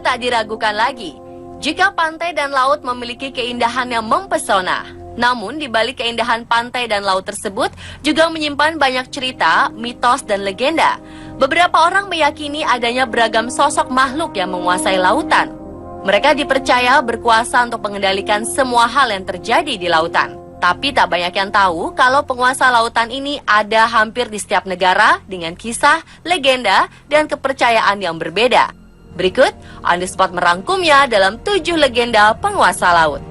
tak diragukan lagi jika pantai dan laut memiliki keindahan yang mempesona. Namun, di balik keindahan pantai dan laut tersebut juga menyimpan banyak cerita, mitos, dan legenda. Beberapa orang meyakini adanya beragam sosok makhluk yang menguasai lautan. Mereka dipercaya berkuasa untuk mengendalikan semua hal yang terjadi di lautan. Tapi tak banyak yang tahu kalau penguasa lautan ini ada hampir di setiap negara dengan kisah, legenda, dan kepercayaan yang berbeda. Berikut, On The Spot merangkumnya dalam 7 legenda penguasa laut.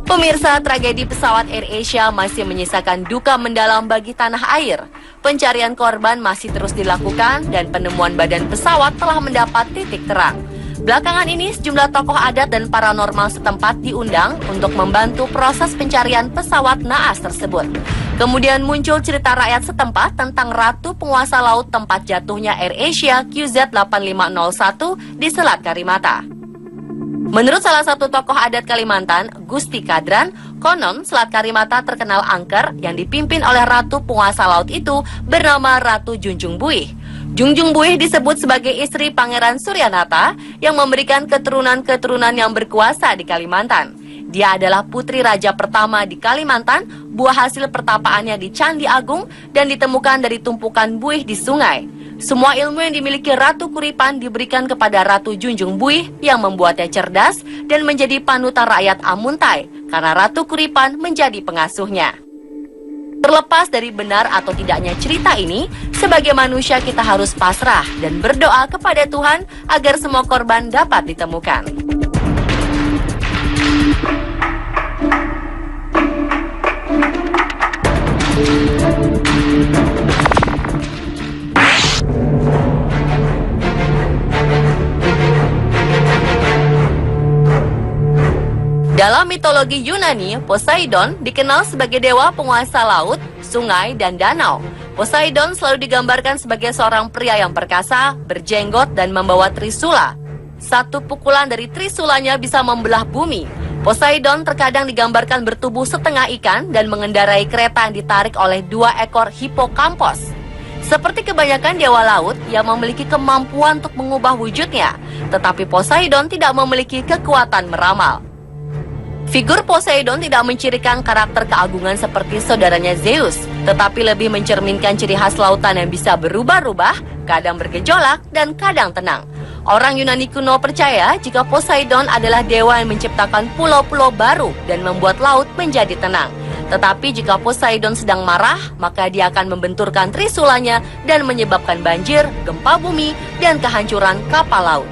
Pemirsa, tragedi pesawat AirAsia masih menyisakan duka mendalam bagi tanah air. Pencarian korban masih terus dilakukan dan penemuan badan pesawat telah mendapat titik terang. Belakangan ini sejumlah tokoh adat dan paranormal setempat diundang untuk membantu proses pencarian pesawat naas tersebut. Kemudian muncul cerita rakyat setempat tentang ratu penguasa laut tempat jatuhnya AirAsia QZ8501 di Selat Karimata. Menurut salah satu tokoh adat Kalimantan, Gusti Kadran, konon Selat Karimata terkenal angker yang dipimpin oleh ratu penguasa laut itu bernama Ratu Junjung Buih. Junjung Buih disebut sebagai istri Pangeran Suryanata yang memberikan keturunan-keturunan yang berkuasa di Kalimantan. Dia adalah putri raja pertama di Kalimantan, buah hasil pertapaannya di Candi Agung dan ditemukan dari tumpukan buih di sungai. Semua ilmu yang dimiliki Ratu Kuripan diberikan kepada Ratu Junjung Buih yang membuatnya cerdas dan menjadi panutan rakyat Amuntai karena Ratu Kuripan menjadi pengasuhnya. Terlepas dari benar atau tidaknya cerita ini, sebagai manusia kita harus pasrah dan berdoa kepada Tuhan agar semua korban dapat ditemukan. Dalam mitologi Yunani, Poseidon dikenal sebagai dewa penguasa laut, sungai, dan danau. Poseidon selalu digambarkan sebagai seorang pria yang perkasa, berjenggot, dan membawa trisula. Satu pukulan dari trisulanya bisa membelah bumi. Poseidon terkadang digambarkan bertubuh setengah ikan dan mengendarai kereta yang ditarik oleh 2 ekor hipokampos. Seperti kebanyakan dewa laut, ia memiliki kemampuan untuk mengubah wujudnya, tetapi Poseidon tidak memiliki kekuatan meramal. Figur Poseidon tidak mencirikan karakter keagungan seperti saudaranya Zeus, tetapi lebih mencerminkan ciri khas lautan yang bisa berubah-ubah, kadang bergejolak, dan kadang tenang. Orang Yunani kuno percaya jika Poseidon adalah dewa yang menciptakan pulau-pulau baru dan membuat laut menjadi tenang. Tetapi jika Poseidon sedang marah, maka dia akan membenturkan trisulanya dan menyebabkan banjir, gempa bumi, dan kehancuran kapal laut.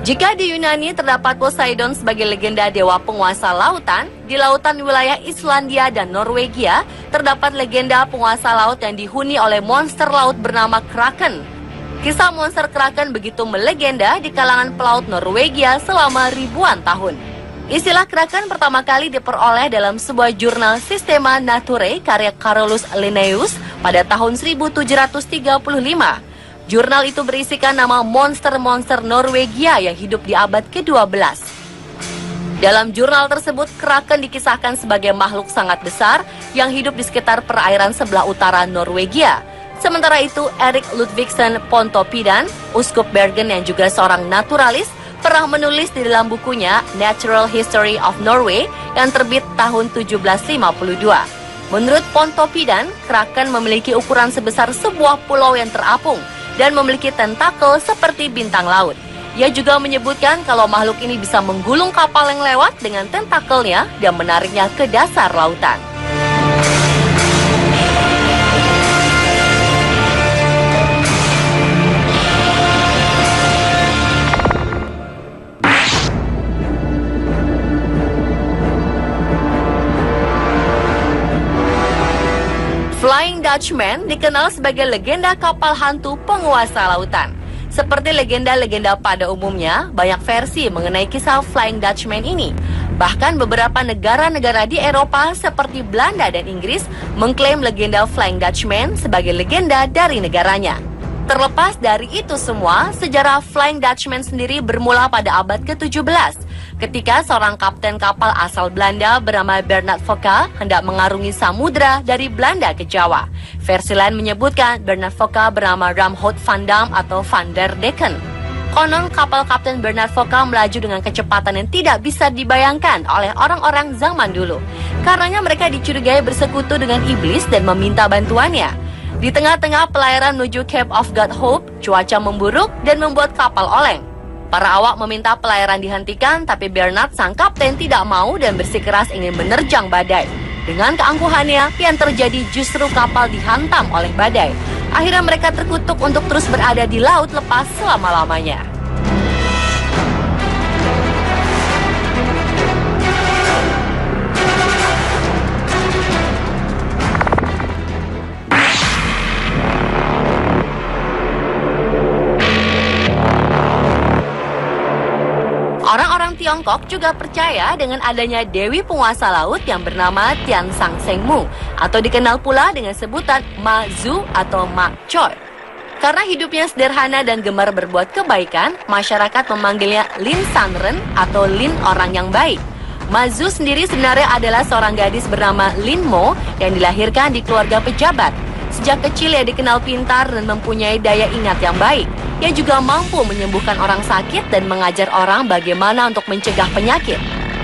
Jika di Yunani terdapat Poseidon sebagai legenda dewa penguasa lautan, di lautan wilayah Islandia dan Norwegia terdapat legenda penguasa laut yang dihuni oleh monster laut bernama Kraken. Kisah monster Kraken begitu melegenda di kalangan pelaut Norwegia selama ribuan tahun. Istilah Kraken pertama kali diperoleh dalam sebuah jurnal Systema Naturae karya Carolus Linnaeus pada tahun 1735. Jurnal itu berisikan nama monster-monster Norwegia yang hidup di abad ke-12. Dalam jurnal tersebut, Kraken dikisahkan sebagai makhluk sangat besar yang hidup di sekitar perairan sebelah utara Norwegia. Sementara itu, Erik Ludvigsen Pontoppidan, uskup Bergen yang juga seorang naturalis, pernah menulis di dalam bukunya Natural History of Norway yang terbit tahun 1752. Menurut Pontoppidan, Kraken memiliki ukuran sebesar sebuah pulau yang terapung dan memiliki tentakel seperti bintang laut. Ia juga menyebutkan kalau makhluk ini bisa menggulung kapal yang lewat dengan tentakelnya dan menariknya ke dasar lautan. Flying Dutchman dikenal sebagai legenda kapal hantu penguasa lautan. Seperti legenda-legenda pada umumnya, banyak versi mengenai kisah Flying Dutchman ini. Bahkan beberapa negara-negara di Eropa seperti Belanda dan Inggris mengklaim legenda Flying Dutchman sebagai legenda dari negaranya. Terlepas dari itu semua, sejarah Flying Dutchman sendiri bermula pada abad ke-17 ketika seorang kapten kapal asal Belanda bernama Bernard Fokker hendak mengarungi samudra dari Belanda ke Jawa. Versi lain menyebutkan Bernard Fokker bernama Ramhout van Dam atau Van der Decken. Konon kapal Kapten Bernard Fokker melaju dengan kecepatan yang tidak bisa dibayangkan oleh orang-orang zaman dulu. Karenanya mereka dicurigai bersekutu dengan iblis dan meminta bantuannya. Di tengah-tengah pelayaran menuju Cape of God Hope, cuaca memburuk dan membuat kapal oleng. Para awak meminta pelayaran dihentikan, tapi Bernard sang kapten tidak mau dan bersikeras ingin menerjang badai. Dengan keangkuhannya, yang terjadi justru kapal dihantam oleh badai. Akhirnya mereka terkutuk untuk terus berada di laut lepas selama-lamanya. Orang-orang Tiongkok juga percaya dengan adanya Dewi Penguasa Laut yang bernama Tian Sang Seng Mu, atau dikenal pula dengan sebutan Ma Zu atau Ma Choi. Karena hidupnya sederhana dan gemar berbuat kebaikan, masyarakat memanggilnya Lin San Ren atau Lin orang yang baik. Ma Zu sendiri sebenarnya adalah seorang gadis bernama Lin Mo yang dilahirkan di keluarga pejabat. Sejak kecil ia dikenal pintar dan mempunyai daya ingat yang baik. Ia juga mampu menyembuhkan orang sakit dan mengajar orang bagaimana untuk mencegah penyakit.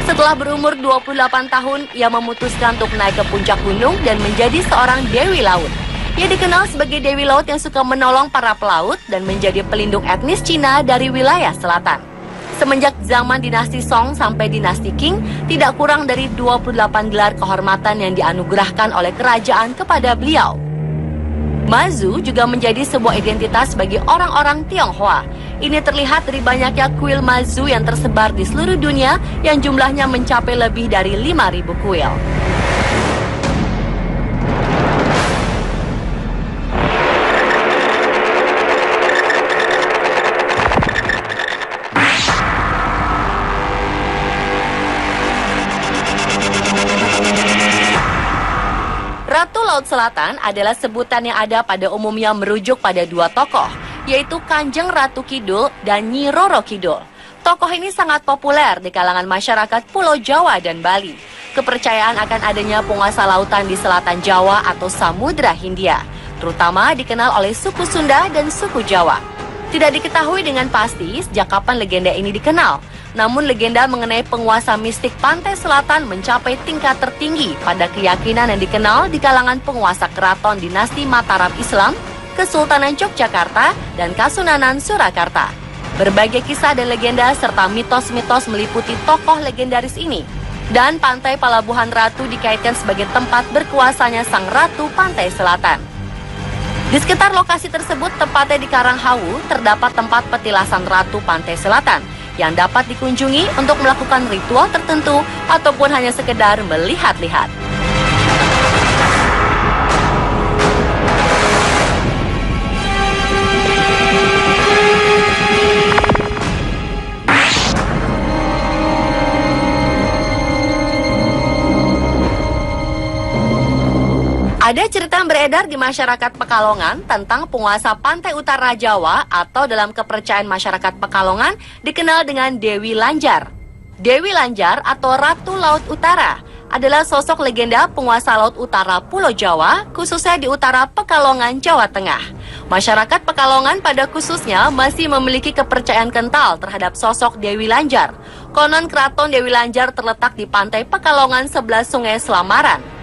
Setelah berumur 28 tahun, ia memutuskan untuk naik ke puncak gunung dan menjadi seorang Dewi Laut. Ia dikenal sebagai Dewi Laut yang suka menolong para pelaut dan menjadi pelindung etnis Cina dari wilayah selatan. Semenjak zaman dinasti Song sampai dinasti Qing, tidak kurang dari 28 gelar kehormatan yang dianugerahkan oleh kerajaan kepada beliau. Ma Zu juga menjadi sebuah identitas bagi orang-orang Tionghoa. Ini terlihat dari banyaknya kuil Ma Zu yang tersebar di seluruh dunia yang jumlahnya mencapai lebih dari 5.000 kuil. Ratu Laut Selatan adalah sebutan yang ada pada umumnya merujuk pada dua tokoh, yaitu Kanjeng Ratu Kidul dan Nyi Roro Kidul. Tokoh ini sangat populer di kalangan masyarakat Pulau Jawa dan Bali. Kepercayaan akan adanya penguasa lautan di selatan Jawa atau Samudra Hindia, terutama dikenal oleh suku Sunda dan suku Jawa. Tidak diketahui dengan pasti sejak kapan legenda ini dikenal. Namun legenda mengenai penguasa mistik pantai selatan mencapai tingkat tertinggi pada keyakinan yang dikenal di kalangan penguasa keraton dinasti Mataram Islam, Kesultanan Yogyakarta, dan Kasunanan Surakarta. Berbagai kisah dan legenda serta mitos-mitos meliputi tokoh legendaris ini. Dan pantai Palabuhan Ratu dikaitkan sebagai tempat berkuasanya sang ratu pantai selatan. Di sekitar lokasi tersebut, tepatnya di Karanghawu, terdapat tempat petilasan ratu pantai selatan yang dapat dikunjungi untuk melakukan ritual tertentu ataupun hanya sekedar melihat-lihat. Ada cerita yang beredar di masyarakat Pekalongan tentang penguasa pantai utara Jawa atau dalam kepercayaan masyarakat Pekalongan dikenal dengan Dewi Lanjar. Dewi Lanjar atau Ratu Laut Utara adalah sosok legenda penguasa laut utara Pulau Jawa, khususnya di utara Pekalongan, Jawa Tengah. Masyarakat Pekalongan pada khususnya masih memiliki kepercayaan kental terhadap sosok Dewi Lanjar. Konon keraton Dewi Lanjar terletak di pantai Pekalongan sebelah Sungai Selamaran.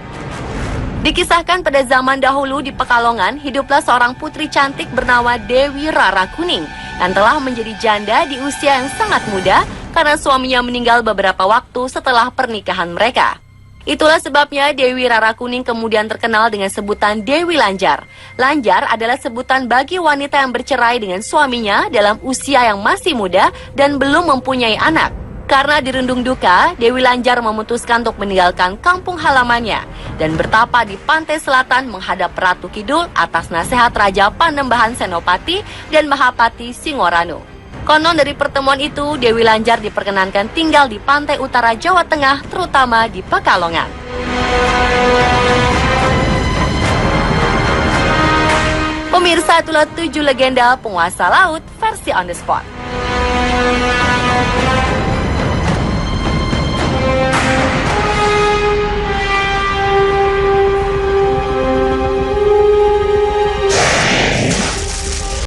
Dikisahkan pada zaman dahulu di Pekalongan, hiduplah seorang putri cantik bernama Dewi Rara Kuning yang telah menjadi janda di usia yang sangat muda karena suaminya meninggal beberapa waktu setelah pernikahan mereka. Itulah sebabnya Dewi Rara Kuning kemudian terkenal dengan sebutan Dewi Lanjar. Lanjar adalah sebutan bagi wanita yang bercerai dengan suaminya dalam usia yang masih muda dan belum mempunyai anak. Karena dirundung duka, Dewi Lanjar memutuskan untuk meninggalkan kampung halamannya dan bertapa di pantai selatan menghadap Ratu Kidul atas nasihat Raja Panembahan Senopati dan Mahapati Singoranu. Konon dari pertemuan itu, Dewi Lanjar diperkenankan tinggal di pantai utara Jawa Tengah, terutama di Pekalongan. Pemirsa, itulah 7 legenda penguasa laut versi on the spot.